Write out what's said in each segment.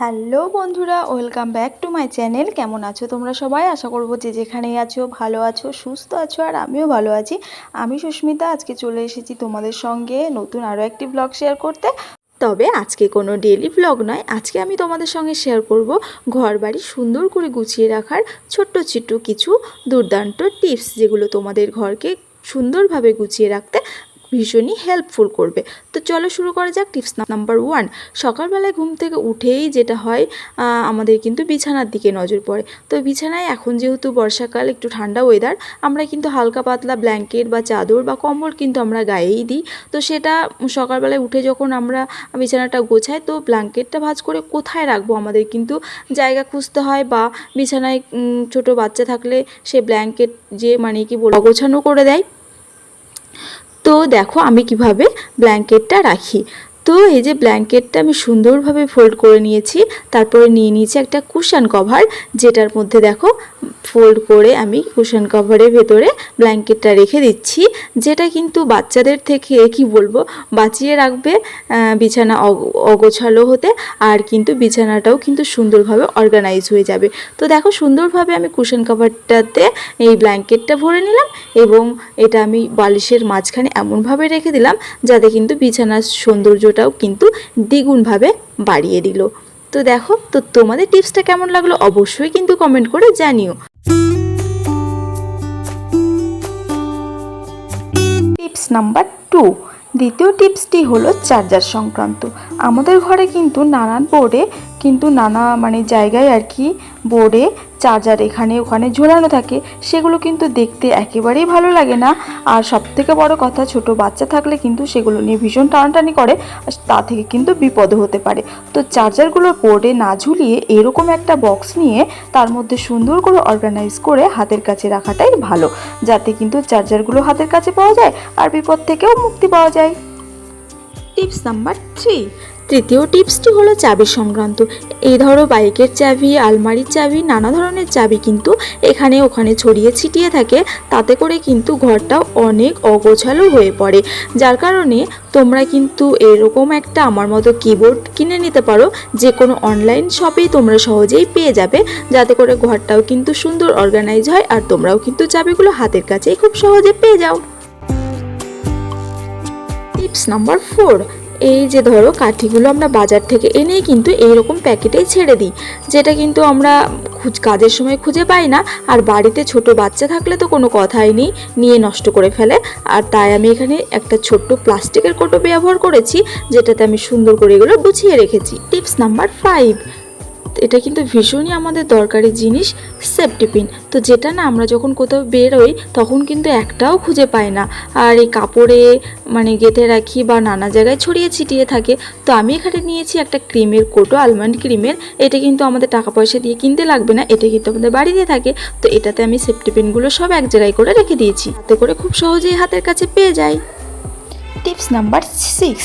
Hello বন্ধুরা, welcome back to my channel. কেমন আছো তোমরা সবাই? আশা করবো যে যেখানেই আছো ভালো আছো, সুস্থ আছো, আর আমিও ভালো আছি। আমি সুস্মিতা আজকে চলে এসেছি তোমাদের সঙ্গে নতুন আরও একটি ব্লগ শেয়ার করতে। তবে আজকে কোনো ডেইলি ব্লগ নয়, আজকে আমি তোমাদের সঙ্গে শেয়ার করব ঘর বাড়ি সুন্দর করে গুছিয়ে রাখার ছোট্ট ছোট্ট কিছু দুর্দান্ত টিপস, যেগুলো তোমাদের ঘরকে সুন্দরভাবে গুছিয়ে রাখতে ভীষণই হেল্পফুল করবে। তো চলো শুরু করা যাক। টিপস নাম্বার 1, সকালবেলায় ঘুম থেকে উঠেই যেটা হয়, আমাদের কিন্তু বিছানার দিকে নজর পড়ে। তো বিছানায় এখন যেহেতু বর্ষাকাল, একটু ঠান্ডা ওয়েদার, আমরা কিন্তু হালকা পাতলা ব্ল্যাঙ্কেট বা চাদর বা কম্বল কিন্তু আমরা গায়েই দিই। তো সেটা সকালবেলায় উঠে যখন আমরা বিছানাটা গোছাই, তো ব্ল্যাঙ্কেটটা ভাঁজ করে কোথায় রাখবো আমাদের কিন্তু জায়গা খুঁজতে হয়, বা বিছানায় ছোট বাচ্চা থাকলে সে ব্ল্যাঙ্কেট যে কি বলবো অগোছানো করে দেয়। তো দেখো আমি কিভাবে ব্ল্যাঙ্কেটটা রাখি। তো এই যে ব্ল্যাঙ্কেটটা আমি সুন্দরভাবে ফোল্ড করে নিয়েছি, তারপরে নিয়ে নিয়েছি একটা কুশন কভার, যেটার মধ্যে দেখো ফোল্ড করে আমি কুশন কভারের ভেতরে ব্ল্যাঙ্কেটটা রেখে দিচ্ছি, যেটা কিন্তু বাচ্চাদের থেকে কি বলবো বাঁচিয়ে রাখবে বিছানা অগোছালো হতে, আর কিন্তু বিছানাটাও কিন্তু সুন্দরভাবে অর্গানাইজ হয়ে যাবে। তো দেখো সুন্দরভাবে আমি কুশন কভারটাতে এই ব্ল্যাঙ্কেটটা ভরে নিলাম, এবং এটা আমি বালিশের মাঝখানে এমনভাবে রেখে দিলাম যাতে কিন্তু বিছানার সৌন্দর্যটাও কিন্তু দ্বিগুণভাবে বাড়িয়ে দিল। তো দেখো, তো তোমাদের টিপসটা কেমন লাগলো অবশ্যই কিন্তু কমেন্ট করে জানিও। টিপস নাম্বার 2, দ্বিতীয় টিপসটি হলো চার্জার সংক্রান্ত। আমাদের ঘরে কিন্তু নানান বোর্ডে নানা জায়গায় বোর্ডে চার্জার এখানে ওখানে ঝোলানো থাকে, সেগুলো কিন্তু দেখতে একেবারেই ভালো লাগে না। আর সবথেকে বড় কথা, ছোট বাচ্চা থাকলে কিন্তু সেগুলো নিয়ে ভীষণ টানাটানি করে, তা থেকে কিন্তু বিপদও হতে পারে। তো চার্জারগুলো বোর্ডে না ঝুলিয়ে এরকম একটা বক্স নিয়ে তার মধ্যে সুন্দর করে অর্গানাইজ করে হাতের কাছে রাখাটাই ভালো, যাতে কিন্তু চার্জারগুলো হাতের কাছে পাওয়া যায় আর বিপদ থেকেও মুক্তি পাওয়া যায়। টিপস নাম্বার 3, তৃতীয় টিপসটি হলো চাবি সংক্রান্ত। এই ধরো বাইকের চাবি, আলমারির চাবি, নানা ধরনের চাবি কিন্তু এখানে ওখানে ছড়িয়ে ছিটিয়ে থাকে, তাতে করে কিন্তু ঘরটাও অনেক অগোছালো হয়ে পড়ে। যার কারণে তোমরা কিন্তু এরকম একটা আমার মতো কিবোর্ড কিনে নিতে পারো, যে কোনো অনলাইন শপেই তোমরা সহজেই পেয়ে যাবে, যাতে করে ঘরটাও কিন্তু সুন্দর অর্গানাইজ হয়, আর তোমরাও কিন্তু চাবিগুলো হাতের কাছেই খুব সহজে পেয়ে যাও। টিপস নাম্বার 4, এই যে ধরো কাঠিগুলো আমরা বাজার থেকে এনেই কিন্তু এইরকম প্যাকেটেই ছেড়ে দিই, যেটা কিন্তু আমরা কাজের সময় খুঁজে পাই না, আর বাড়িতে ছোট বাচ্চা থাকলে তো কোনো কথাই নেই, নিয়ে নষ্ট করে ফেলে। আর তাই আমি এখানে একটা ছোট্ট প্লাস্টিকের কৌটো ব্যবহার করেছি, যেটাতে আমি সুন্দর করে এগুলো গুছিয়ে রেখেছি। টিপস নাম্বার 5, এটা কিন্তু ভীষণই আমাদের দরকারি জিনিস, সেফটি পিন। তো যেটা না আমরা যখন কোথাও বেরোই তখন কিন্তু একটাও খুঁজে পাই না, আর এই কাপড়ে গেঁথে রাখি বা নানা জায়গায় ছড়িয়ে ছিটিয়ে থাকে। তো আমি এখানে নিয়েছি একটা ক্রিমের কৌটো, আলমন্ড ক্রিমের। এটা কিন্তু আমাদের টাকা পয়সা দিয়ে কিনতে লাগবে না, এটা কিন্তু আমাদের বাড়িতে থাকে। তো এটাতে আমি সেফটি পিনগুলো সব এক জায়গায় করে রেখে দিয়েছি, তাতে করে খুব সহজেই হাতের কাছে পেয়ে যাই। টিপস নাম্বার 6,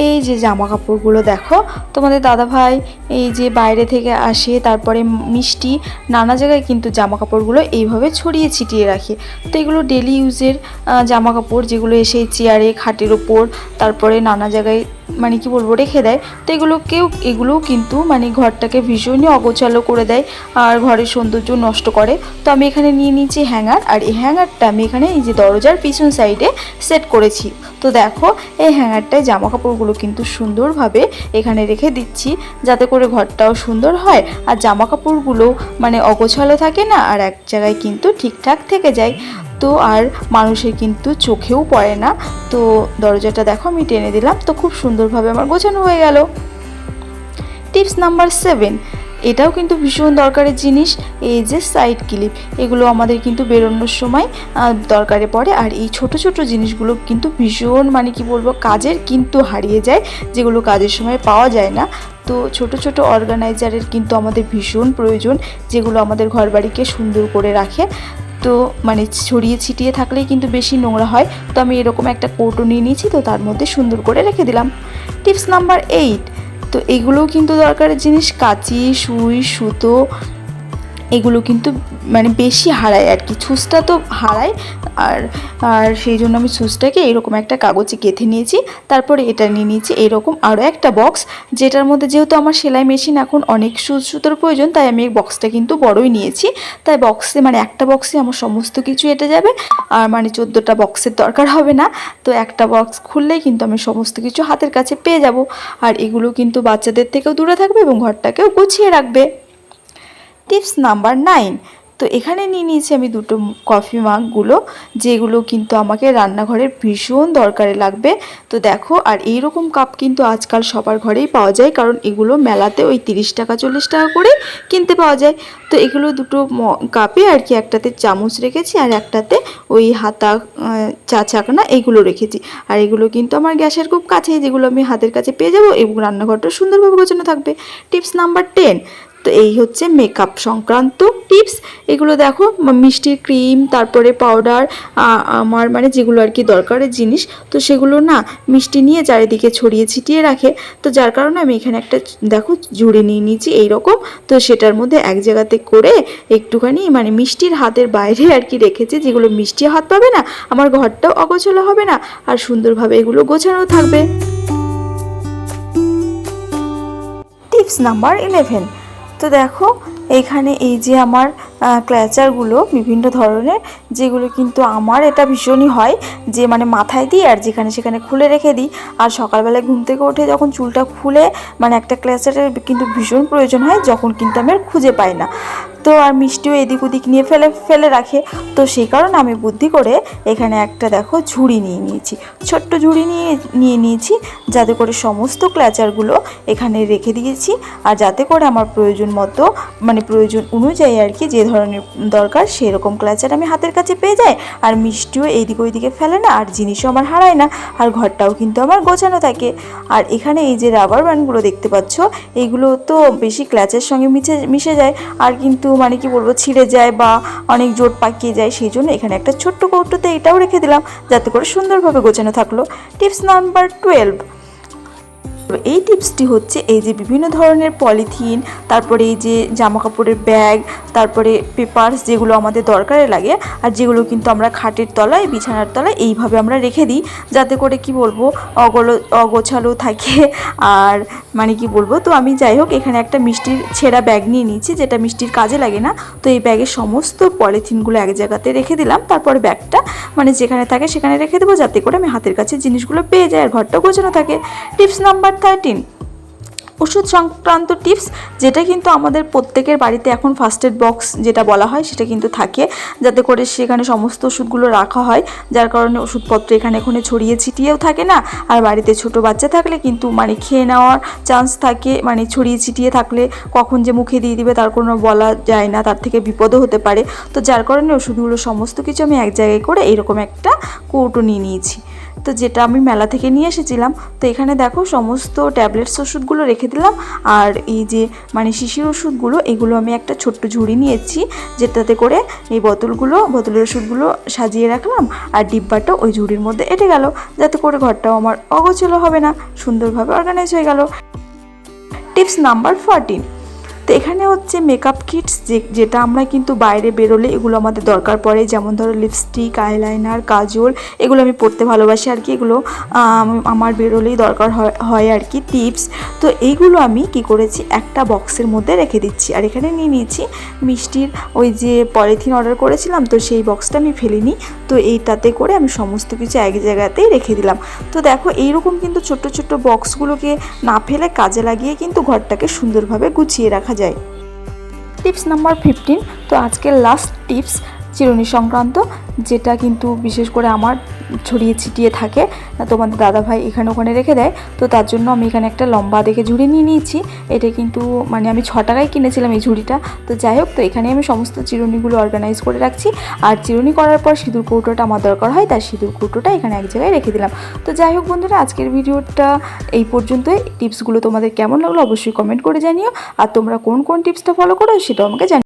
এই যে জামা কাপড়গুলো দেখো, তোমাদের দাদাভাই এই যে বাইরে থেকে আসে, তারপরে মিষ্টি নানা জায়গায় কিন্তু জামা কাপড়গুলো এইভাবে ছড়িয়ে ছিটিয়ে রাখে। তো এগুলো ডেলি ইউজের জামা কাপড়, যেগুলো এসে চেয়ারে, খাটের ওপর, তারপরে নানা জায়গায় কি বলবো রেখে দেয়। তো এগুলোও কিন্তু ঘরটাকে ভীষণই অগোছালো করে দেয়, আর ঘরের সৌন্দর্য নষ্ট করে। তো আমি এখানে নিয়ে নিয়েছি হ্যাঙ্গার, আর এই হ্যাঙ্গারটা আমি এখানে এই যে দরজার পিছন সাইডে সেট করেছি। তো দেখো এই হ্যাঙ্গারটায় জামা কাপড়গুলো কিন্তু সুন্দরভাবে এখানে রেখে দিচ্ছি, যাতে করে ঘরটাও সুন্দর হয়, আর জামা কাপড়গুলো অগোছালো থাকে না, আর এক জায়গায় কিন্তু ঠিকঠাক থেকে যায়। তো আর মানুষের কিন্তু চোখেও পড়ে না। তো দরজাটা দেখো আমি টেনে দিলাম, তো খুব সুন্দরভাবে আমার গোছানো হয়ে গেল। টিপস নাম্বার 7, এটাও কিন্তু ভীষণ দরকারি জিনিস, এই যে সাইড ক্লিপ। এগুলো আমাদের কিন্তু বেরোনোর সময় দরকারে পড়ে, আর এই ছোট ছোট জিনিসগুলো কিন্তু ভীষণ কি বলবো কাজের কিন্তু হারিয়ে যায়, যেগুলো কাজের সময় পাওয়া যায় না। তো ছোট ছোট অর্গানাইজারের কিন্তু আমাদের ভীষণ প্রয়োজন, যেগুলো আমাদের ঘরবাড়িকে সুন্দর করে রাখে। তো ছড়িয়ে ছিটিয়ে থাকলেই কিন্তু বেশি নোংরা হয়। তো আমি এরকম একটা কৌটো নিয়ে নিয়েছি, তো তার মধ্যে সুন্দর করে রেখে দিলাম। টিপস নাম্বার 8, তো এগুলোও কিন্তু দরকারের জিনিস, কাঁচি, সুই, সুতো, এগুলো কিন্তু বেশি হারায় আর কি। ছুঁচটা তো হারায়, আর আর সেই জন্য আমি সুচটাকে এইরকম একটা কাগজে গেঁথে নিয়েছি। তারপরে এটা নিয়ে নিয়েছি এইরকম আরও একটা বক্স, যেটার মধ্যে যেহেতু আমার সেলাই মেশিন এখন অনেক সুতোর প্রয়োজন, তাই আমি এই বক্সটা কিন্তু বড়ই নিয়েছি। তাই বক্সে মানে একটা বক্সে আমার সমস্ত কিছু এঁটে যাবে, আর মানে 14টা বক্সের দরকার হবে না। তো একটা বক্স খুললেই কিন্তু আমি সমস্ত কিছু হাতের কাছে পেয়ে যাব। আর এগুলো কিন্তু বাচ্চাদের থেকেও দূরে থাকবে এবং ঘরটাকেও গুছিয়ে রাখবে। টিপস নাম্বার 9, তো এখানে নিয়ে নিয়েছি আমি দুটো কফি মাগগুলো, যেগুলো কিন্তু আমাকে রান্নাঘরের ভীষণ দরকারে লাগবে। তো দেখো, আর এইরকম কাপ কিন্তু আজকাল সবার ঘরেই পাওয়া যায়, কারণ এগুলো মেলাতে ওই 30 টাকা 40 টাকা করে কিনতে পাওয়া যায়। তো এগুলো দুটো কাপে আর কি, একটাতে চামচ রেখেছি আর একটাতে ওই হাতা চা চাকনা এইগুলো রেখেছি। আর এগুলো কিন্তু আমার গ্যাসের খুব কাছেই, যেগুলো আমি হাতের কাছে পেয়ে যাবো এবং রান্নাঘরটা সুন্দরভাবে গোছানো থাকবে। টিপস নাম্বার 10, তো এই হচ্ছে মেকআপ সংক্রান্ত টিপস। এগুলো দেখো, মিষ্টির ক্রিম, তারপরে পাউডার, আমার মানে যেগুলো আর কি দরকারের জিনিস, তো সেগুলো না মিষ্টি নিয়ে চারিদিকে ছড়িয়ে ছিটিয়ে রাখে। তো যার কারণে আমি এখানে একটা দেখো ঝুড়ি নিয়ে নিয়েছি এইরকম। তো সেটার মধ্যে এক জায়গাতে করে একটুখানি মানে মিষ্টির হাতের বাইরে আর কি রেখেছি, যেগুলো মিষ্টি হাত পাবে না, আমার ঘরটাও অগোছালো হবে না, আর সুন্দরভাবে এগুলো গোছানো থাকবে। টিপস নাম্বার 11, তো দেখো এইখানে এই যে আমার ক্ল্যাচারগুলো বিভিন্ন ধরনের, যেগুলো কিন্তু আমার এটা ভীষণই হয় যে মানে মাথায় দিই আর যেখানে সেখানে খুলে রেখে দিই। আর সকালবেলায় ঘুম থেকে উঠে যখন চুলটা খুলে মানে একটা ক্ল্যাচারের কিন্তু ভীষণ প্রয়োজন হয়, যখন কিন্তু আমি আর খুঁজে পাই না। তো আর মিষ্টিও এদিক ওদিক নিয়ে ফেলে রাখে। তো সেই কারণে আমি বুদ্ধি করে এখানে একটা দেখো ঝুড়ি নিয়ে নিয়েছি, ছোট্ট ঝুড়ি নিয়ে নিয়েছি, যাতে করে সমস্ত ক্ল্যাচারগুলো এখানে রেখে দিয়েছি। আর যাতে করে আমার প্রয়োজন মতো মানে প্রয়োজন অনুযায়ী আর কি, যে ধরনের দরকার সেরকম ক্ল্যাচার আমি হাতের কাছে পেয়ে যাই। আর মিষ্টিও এইদিকে ওইদিকে ফেলে না, আর জিনিসও আমার হারায় না, আর ঘরটাও কিন্তু আমার গোছানো থাকে। আর এখানে এই যে রাবার ব্যান্ডগুলো দেখতে পাচ্ছ, এইগুলো তো বেশি ক্ল্যাচের সঙ্গে মিশে যায়, আর কিন্তু মানে কি বলবো ছিঁড়ে যায় বা অনেক জোট পাকিয়ে যায়। সেই জন্য এখানে একটা ছোট্ট কৌটোতে এটাও রেখে দিলাম, যাতে করে সুন্দরভাবে গোছানো থাকলো। টিপস নাম্বার 12, এই টিপসটি হচ্ছে এই যে বিভিন্ন ধরনের পলিথিন, তারপরে এই যে জামা কাপড়ের ব্যাগ, তারপরে পেপারস, যেগুলো আমাদের দরকারে লাগে আর যেগুলো কিন্তু আমরা খাটের তলায় বিছানার তলায় এইভাবে আমরা রেখে দিই, যাতে করে কি বলবো অগোছালো থাকে। আর মানে কি বলবো, তো আমি যাই হোক এখানে একটা মিষ্টির ছেঁড়া ব্যাগ নিয়ে নিয়েছি, যেটা মিষ্টির কাজে লাগে না। তো এই ব্যাগের সমস্ত পলিথিনগুলো এক জায়গাতে রেখে দিলাম, তারপরে ব্যাগটা মানে যেখানে থাকে সেখানে রেখে দেবো, যাতে করে আমি হাতের কাছে জিনিসগুলো পেয়ে যাই আর ঘরটা গোছানো থাকে। টিপস নাম্বার 13, ওষুধ সংক্রান্ত টিপস, যেটা কিন্তু আমাদের প্রত্যেকের বাড়িতে এখন ফার্স্ট এড বক্স যেটা বলা হয় সেটা কিন্তু থাকে, যাতে করে সেখানে সমস্ত ওষুধগুলো রাখা হয়, যার কারণে ওষুধপত্র এখানে ওখানে ছড়িয়ে ছিটিয়েও থাকে না। আর বাড়িতে ছোট বাচ্চা থাকলে কিন্তু মানে খেয়ে নেওয়ার চান্স থাকে, মানে ছড়িয়ে ছিটিয়ে থাকলে কখন যে মুখে দিয়ে দিবে তার কোনো বলা যায় না, তার থেকে বিপদও হতে পারে। তো যার কারণে ওষুধগুলো সমস্ত কিছু আমি এক জায়গায় করে এইরকম একটা কৌটো নিয়ে নিয়েছি, তো যেটা আমি মেলা থেকে নিয়ে এসেছিলাম। তো এখানে দেখো সমস্ত ট্যাবলেটস ওষুধগুলো রেখে দিলাম, আর এই যে মানে শিশির ওষুধগুলো এগুলো আমি একটা ছোট্ট ঝুড়ি নিয়েছি, যেটাতে করে এই বোতলের ওষুধগুলো সাজিয়ে রাখলাম, আর ডিব্বাটা ওই ঝুড়ির মধ্যে এঁটে গেল, যাতে করে ঘরটাও আমার অগোছালো হবে না, সুন্দরভাবে অর্গানাইজ হয়ে গেল। টিপস নাম্বার 14, তো এখানে হচ্ছে মেকআপ কিটস, যেটা আমরা কিন্তু বাইরে বেরোলে এগুলো আমাদের দরকার পড়ে, যেমন ধরো লিপস্টিক, আইলাইনার, কাজল, এগুলো আমি পরতে ভালোবাসি আর কি, এগুলো আমার বেরোলেই দরকার হয় আর কি টিপস। তো এইগুলো আমি কি করেছি একটা বক্সের মধ্যে রেখে দিচ্ছি। আর এখানে নিয়ে নিয়েছি মিষ্টির ওই যে পলিথিন অর্ডার করেছিলাম, তো সেই বক্সটা আমি ফেলিনি, তো এইটাতে করে আমি সমস্ত কিছু এক জায়গাতেই রেখে দিলাম। তো দেখো এইরকম কিন্তু ছোট্ট ছোট্ট বক্সগুলোকে না ফেলে কাজে লাগিয়ে কিন্তু ঘরটাকে সুন্দরভাবে গুছিয়ে রাখা যায়। টিপস নাম্বার 15, তো আজকের লাস্ট টিপস চিরুনি সংক্রান্ত, যেটা কিন্তু বিশেষ করে আমার ছড়িয়ে ছিটিয়ে থাকে, তোমাদের দাদাভাই এখানে ওখানে রেখে দেয়। তো তার জন্য আমি এখানে একটা লম্বা দেখে ঝুড়ি নিয়ে নিয়েছি। এটা কিন্তু মানে আমি 6 টাকায় কিনেছিলাম এই ঝুড়িটা। তো যাই হোক, তো এখানে আমি সমস্ত চিরুনিগুলো অর্গানাইজ করে রাখছি। আর চিরুনি করার পর সিঁদুর কৌটোটা আমার দরকার হয়, তাই সিঁদুর কৌটোটা এখানে এক জায়গায় রেখে দিলাম। তো যাই হোক বন্ধুরা, আজকের ভিডিওটা এই পর্যন্তই। টিপসগুলো তোমাদের কেমন লাগলো অবশ্যই কমেন্ট করে জানিও, আর তোমরা কোন কোন টিপসটা ফলো করো সেটাও আমাকে জানিও।